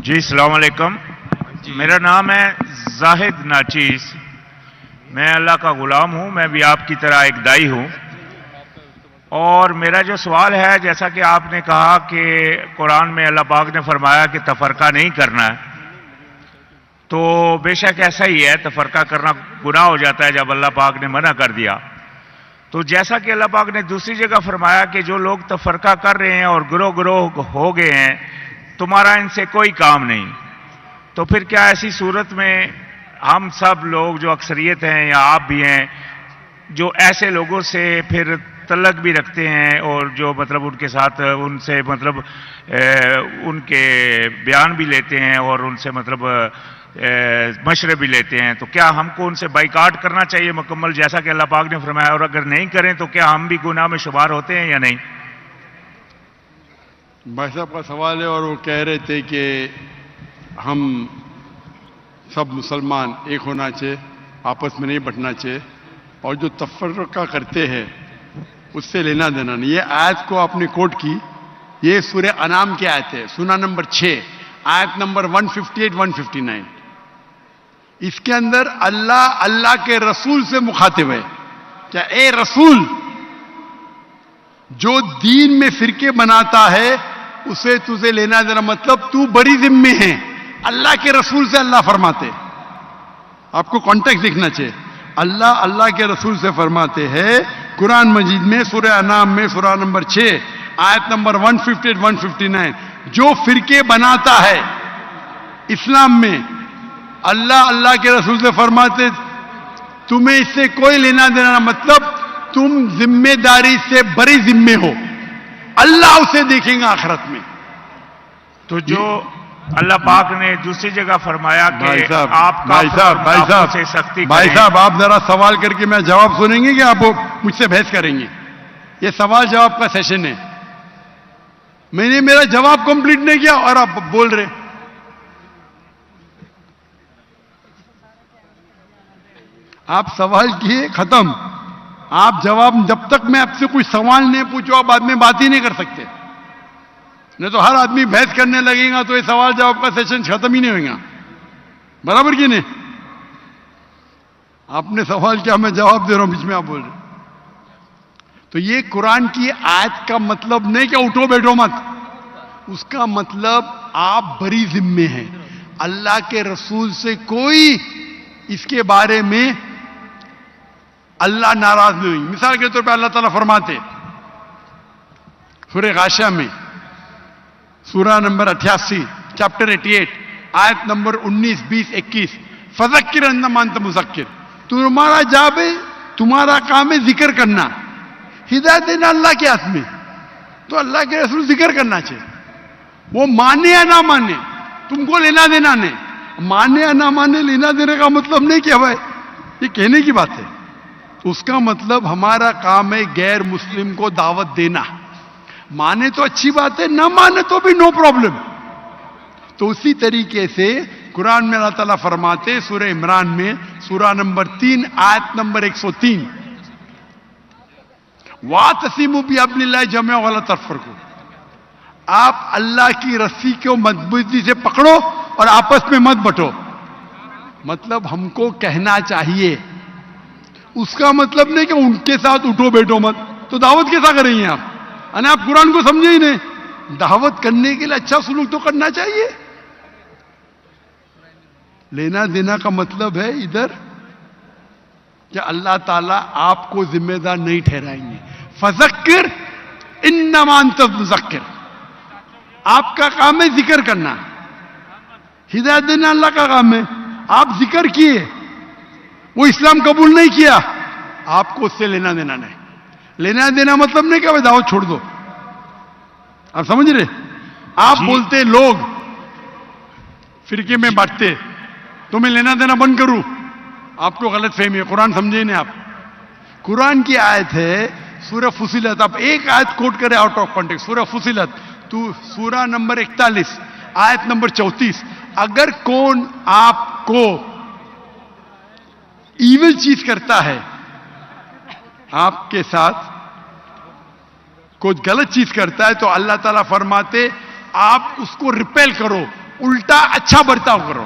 جی السلام علیکم. میرا نام ہے زاہد ناچیز. میں اللہ کا غلام ہوں. میں بھی آپ کی طرح ایک دائی ہوں. اور میرا جو سوال ہے، جیسا کہ آپ نے کہا کہ قرآن میں اللہ پاک نے فرمایا کہ تفرقہ نہیں کرنا ہے، تو بے شک ایسا ہی ہے. تفرقہ کرنا گناہ ہو جاتا ہے جب اللہ پاک نے منع کر دیا. تو جیسا کہ اللہ پاک نے دوسری جگہ فرمایا کہ جو لوگ تفرقہ کر رہے ہیں اور گروہ گروہ ہو گئے ہیں، تمہارا ان سے کوئی کام نہیں. تو پھر کیا ایسی صورت میں ہم سب لوگ جو اکثریت ہیں یا آپ بھی ہیں، جو ایسے لوگوں سے پھر تعلق بھی رکھتے ہیں اور جو مطلب ان کے ساتھ ان سے مطلب ان کے بیان بھی لیتے ہیں اور ان سے مطلب مشورے بھی لیتے ہیں، تو کیا ہم کو ان سے بائیکاٹ کرنا چاہیے مکمل جیسا کہ اللہ پاک نے فرمایا؟ اور اگر نہیں کریں تو کیا ہم بھی گناہ میں شمار ہوتے ہیں یا نہیں؟ بھائی صاحب کا سوال ہے اور وہ کہہ رہے تھے کہ ہم سب مسلمان ایک ہونا چاہیے، آپس میں نہیں بٹنا چاہیے، اور جو تفرقہ کرتے ہیں اس سے لینا دینا نہیں. یہ آیت کو آپ نے کوٹ کی، یہ سورہ انعام کی آیت ہے، سورہ نمبر 6 آیت نمبر 158-159. اس کے اندر اللہ کے رسول سے مخاطب ہے. کیا اے رسول، جو دین میں فرقے بناتا ہے اسے تجھے لینا دینا، مطلب تو بری ذمے ہے. اللہ کے رسول سے اللہ فرماتے، آپ کو کانٹیکسٹ دیکھنا چاہیے. اللہ کے رسول سے فرماتے ہیں قرآن مجید میں سورہ انعام میں سورہ نمبر 6 آیت نمبر 158-159، جو فرقے بناتا ہے اسلام میں، اللہ کے رسول سے فرماتے تمہیں اس سے کوئی لینا دینا، مطلب تم ذمہ داری سے بری ذمے ہو، اللہ اسے دیکھیں گا آخرت میں. تو جو اللہ پاک نے دوسری جگہ فرمایا کہ بھائی صاحب آپ ذرا سوال کر کے میں جواب سنیں گے کہ آپ مجھ سے بحث کریں گے؟ یہ سوال جواب کا سیشن ہے. میں نے میرا جواب کمپلیٹ نہیں کیا اور آپ بول رہے. آپ سوال کیے ختم. آپ جواب، جب تک میں آپ سے کوئی سوال نہیں پوچھو آپ بعد میں بات ہی نہیں کر سکتے. نہیں تو ہر آدمی بحث کرنے لگے گا تو یہ سوال جواب کا سیشن ختم ہی نہیں ہوگا. برابر کی نہیں؟ آپ نے سوال کیا، میں جواب دے رہا ہوں، بیچ میں آپ بول رہے. تو یہ قرآن کی آیت کا مطلب نہیں کہ اٹھو بیٹھو مت. اس کا مطلب آپ بری ذمے ہیں. اللہ کے رسول سے کوئی اس کے بارے میں اللہ ناراض نہیں ہوئی. مثال کے طور پہ اللہ تعالیٰ فرماتے سورہ غاشیہ میں سورہ نمبر 88 چیپٹر 88 آیت نمبر 19، 20، 21، فذکر انما انت مذکر، تمہارا جاب ہے، تمہارا کام ہے ذکر کرنا. ہدایت دینا اللہ کے ہاتھ میں. تو اللہ کے رسول ذکر کرنا چاہیے. وہ مانے یا نہ مانے تم کو لینا دینا نہیں. مانے یا نہ مانے لینا دینے کا مطلب نہیں کہ بھائی یہ کہنے کی بات ہے. اس کا مطلب ہمارا کام ہے غیر مسلم کو دعوت دینا. مانے تو اچھی بات ہے، نہ مانے تو بھی نو پرابلم. تو اسی طریقے سے قرآن میں اللہ تعالیٰ فرماتے سورہ عمران میں سورہ نمبر 3 آیت نمبر 103، وَاعْتَصِمُوا بِحَبْلِ اللَّهِ جَمِيعًا وَلَا تَفَرَّقُوا، آپ اللہ کی رسی کو مضبوطی سے پکڑو اور آپس میں مت بٹو. مطلب ہم کو کہنا چاہیے. اس کا مطلب نہیں کہ ان کے ساتھ اٹھو بیٹھو مت. تو دعوت کیسا کریں گے آپ؟ آپ قرآن کو سمجھے ہی نہیں. دعوت کرنے کے لیے اچھا سلوک تو کرنا چاہیے. لینا دینا کا مطلب ہے ادھر کہ اللہ تعالیٰ آپ کو ذمہ دار نہیں ٹھہرائیں گے. فذکر انما انت مذکر، آپ کا کام ہے ذکر کرنا. ہدایت دینا اللہ کا کام ہے. آپ ذکر کیے، وہ اسلام قبول نہیں کیا، آپ کو اس سے لینا دینا نہیں. لینا دینا مطلب نہیں کہ دعوت چھوڑ دو. آپ سمجھ رہے؟ آپ بولتے لوگ فرقے میں بانٹتے تو میں لینا دینا بند کروں، آپ کو غلط فہمی ہے. قرآن سمجھے نہیں آپ. قرآن کی آیت ہے سورہ فصلت. آپ ایک آیت کوٹ کریں آؤٹ آف کانٹیکسٹ. سورہ فصلت تو سورہ نمبر 41 آیت نمبر 34، اگر کون آپ کو ایول چیز کرتا ہے، آپ کے ساتھ کوئی غلط چیز کرتا ہے، تو اللہ تعالیٰ فرماتے آپ اس کو ریپیل کرو، الٹا اچھا برتاؤ کرو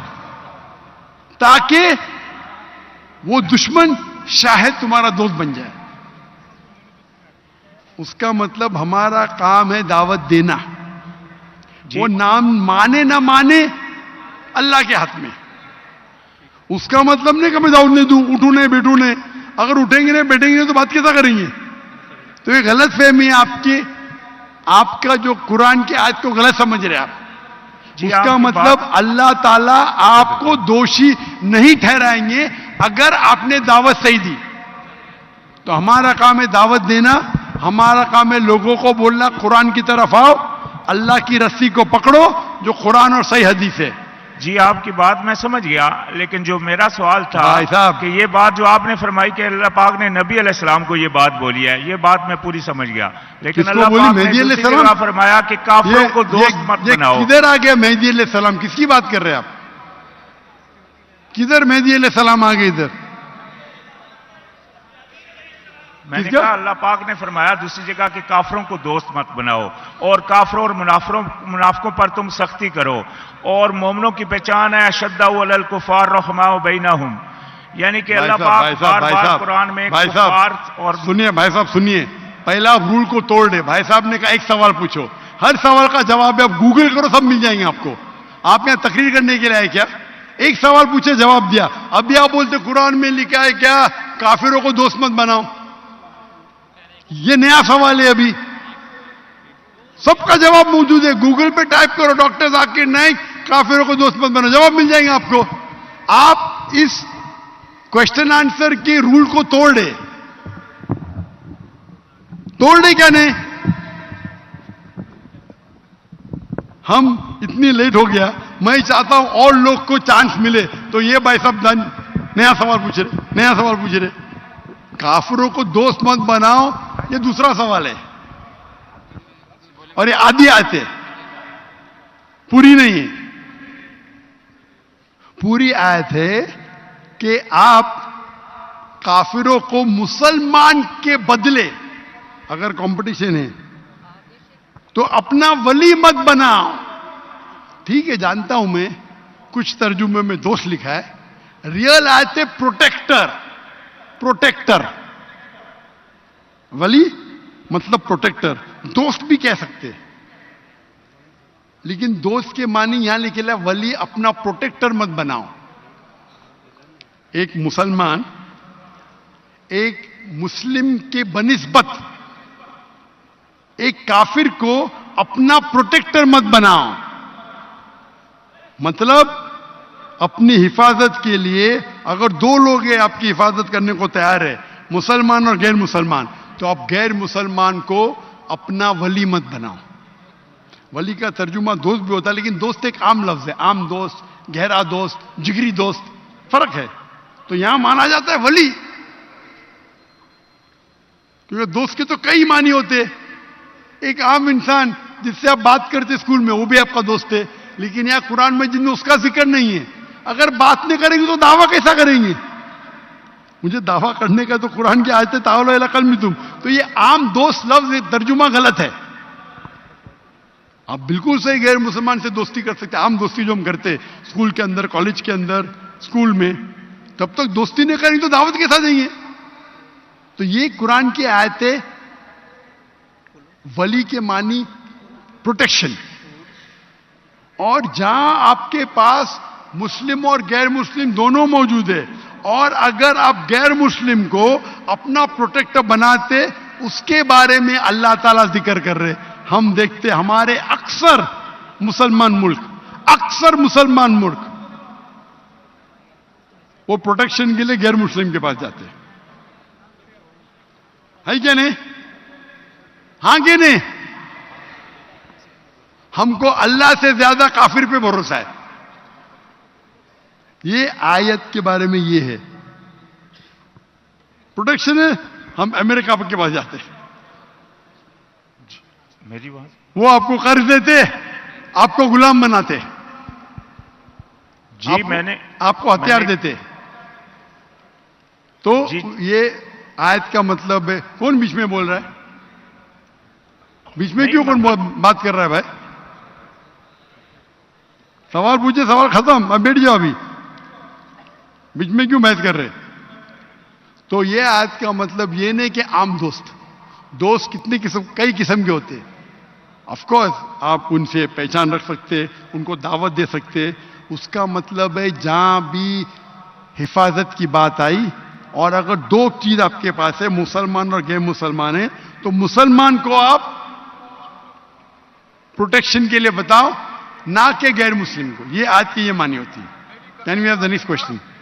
تاکہ وہ دشمن شاید تمہارا دوست بن جائے. اس کا مطلب ہمارا کام ہے دعوت دینا. وہ نام مانے نہ مانے اللہ کے ہاتھ میں. اس کا مطلب نہیں کہ میں دعوت نہیں دوں, اٹھوں نہیں بیٹھوں نہیں. اگر اٹھیں گے نہیں بیٹھیں گے نہیں تو بات کیسا کریں گے؟ تو یہ غلط فہمی ہے آپ کی. آپ کا جو قرآن کی آیت کو غلط سمجھ رہے آپ. اس کا مطلب اللہ تعالیٰ آپ کو دوشی نہیں ٹھہرائیں گے اگر آپ نے دعوت صحیح دی. تو ہمارا کام ہے دعوت دینا, ہمارا کام ہے لوگوں کو بولنا قرآن کی طرف آؤ, اللہ کی رسی کو پکڑو جو قرآن اور صحیح حدیث ہے. جی آپ کی بات میں سمجھ گیا, لیکن جو میرا سوال تھا بھائی صاحب کہ یہ بات جو آپ نے فرمائی کہ اللہ پاک نے نبی علیہ السلام کو یہ بات بولی ہے, یہ بات میں پوری سمجھ گیا. لیکن اللہ پاک نے دوسری جگہ فرمایا کہ کافروں کو دوست مت بناؤ. کدھر آ گیا مہدی علیہ السلام؟ کس کی بات کر رہے ہیں آپ؟ کدھر مہدی علیہ السلام آ گئے ادھر؟ میں نے کہا اللہ پاک نے فرمایا دوسری جگہ کہ کافروں کو دوست مت بناؤ اور کافروں اور منافقوں پر تم سختی کرو, اور مومنوں کی پہچان ہے اشداء علی الکفار رحماء بینہم. یعنی کہ اللہ پاک بار بار قرآن میں کفار اور سنیے بھائی صاحب سنیے, پہلا آپ رول کو توڑ دے. بھائی صاحب نے کہا ایک سوال پوچھو, ہر سوال کا جواب ہے, آپ گوگل کرو سب مل جائیں گے آپ کو. آپ یہاں تقریر کرنے کے لیے آئے کیا؟ ایک سوال پوچھے جواب دیا. ابھی آپ بولتے قرآن میں لکھا ہے کیا کافروں کو دوست مت بناؤ. یہ نیا سوال ہے, ابھی سب کا جواب موجود ہے. گوگل پہ ٹائپ کرو ڈاکٹر ذاکر نائک کافروں کو دوست مت بناؤ, جواب مل جائیں گے آپ کو. آپ اس کوشچن آنسر کے رول کو توڑ دے کیا نہیں؟ ہم اتنی لیٹ ہو گیا. میں چاہتا ہوں اور لوگ کو چانس ملے. تو یہ بھائی صاحب نیا سوال پوچھ رہے کافروں کو دوست مت بناؤ, یہ دوسرا سوال ہے. اور یہ آدھی آیت ہے, پوری نہیں ہے. پوری آیت ہے کہ آپ کافروں کو مسلمان کے بدلے, اگر کمپٹیشن ہے تو اپنا ولی مت بناؤ. ٹھیک ہے جانتا ہوں میں, کچھ ترجمے میں دوست لکھا ہے. ریئل آیت ہے پروٹیکٹر. ولی مطلب پروٹیکٹر, دوست بھی کہہ سکتے, لیکن دوست کے معنی یہاں لکھے ہے ولی اپنا پروٹیکٹر مت بناؤ. ایک مسلمان ایک مسلم کے بنسبت ایک کافر کو اپنا پروٹیکٹر مت بناؤ. مطلب اپنی حفاظت کے لیے اگر دو لوگ ہیں آپ کی حفاظت کرنے کو تیار ہے, مسلمان اور غیر مسلمان, تو آپ غیر مسلمان کو اپنا ولی مت بناؤ. ولی کا ترجمہ دوست بھی ہوتا ہے, لیکن دوست ایک عام لفظ ہے. عام دوست, گہرا دوست, جگری دوست, فرق ہے. تو یہاں مانا جاتا ہے ولی, کیونکہ دوست کے تو کئی معنی ہوتے. ایک عام انسان جس سے آپ بات کرتے اسکول میں, وہ بھی آپ کا دوست ہے. لیکن یہاں قرآن میں جن میں اس کا ذکر نہیں ہے, اگر بات نہیں کریں گے تو دعویٰ کیسا کریں گے؟ مجھے دعویٰ کرنے کا تو قرآن کی آیت ہے تعالوا الی قلبکم. تو یہ عام دوست لفظ ترجمہ غلط ہے. آپ بالکل صحیح غیر مسلمان سے دوستی کر سکتے. عام دوستی جو ہم کرتے اسکول کے اندر, کالج کے اندر, اسکول میں, تب تک دوستی نہیں کریں تو دعوت کیسا دیں گے؟ تو یہ قرآن کی آیت ہے. ولی کے معنی پروٹیکشن. اور جہاں آپ کے پاس مسلم اور غیر مسلم دونوں موجود ہے, اور اگر آپ غیر مسلم کو اپنا پروٹیکٹر بناتے, اس کے بارے میں اللہ تعالیٰ ذکر کر رہے. ہم دیکھتے ہمارے اکثر مسلمان ملک وہ پروٹیکشن کے لیے غیر مسلم کے پاس جاتے ہے کیا نہیں؟ ہاں کہ نہیں؟ ہم کو اللہ سے زیادہ کافر پہ بھروسہ ہے. یہ آیت کے بارے میں یہ ہے پروٹیکشن ہے. ہم امریکہ کے پاس جاتے ہیں, میری بات, وہ آپ کو قرض دیتے, آپ کو غلام بناتے, جی میں نے آپ کو ہتھیار دیتے. تو یہ آیت کا مطلب ہے. کون بیچ میں بول رہا ہے؟ بیچ میں کیوں کون بات کر رہا ہے بھائی؟ سوال پوچھے، سوال ختم، اب بیٹھ جاؤ، ابھی بیچ میں کیوں بحث کر رہے؟ تو یہ آج کا مطلب یہ نہیں کہ عام دوست کتنے قسم، کئی قسم کے ہوتے ہیں. آف کورس آپ ان سے پہچان رکھ سکتے، ان کو دعوت دے سکتے. اس کا مطلب ہے جہاں بھی حفاظت کی بات آئی اور اگر دو چیز آپ کے پاس ہے، مسلمان اور غیر مسلمان ہیں، تو مسلمان کو آپ پروٹیکشن کے لیے بتاؤ، نہ کہ غیر مسلم کو. یہ آج کی یہ معنی ہوتی ہے. Can we have the next question?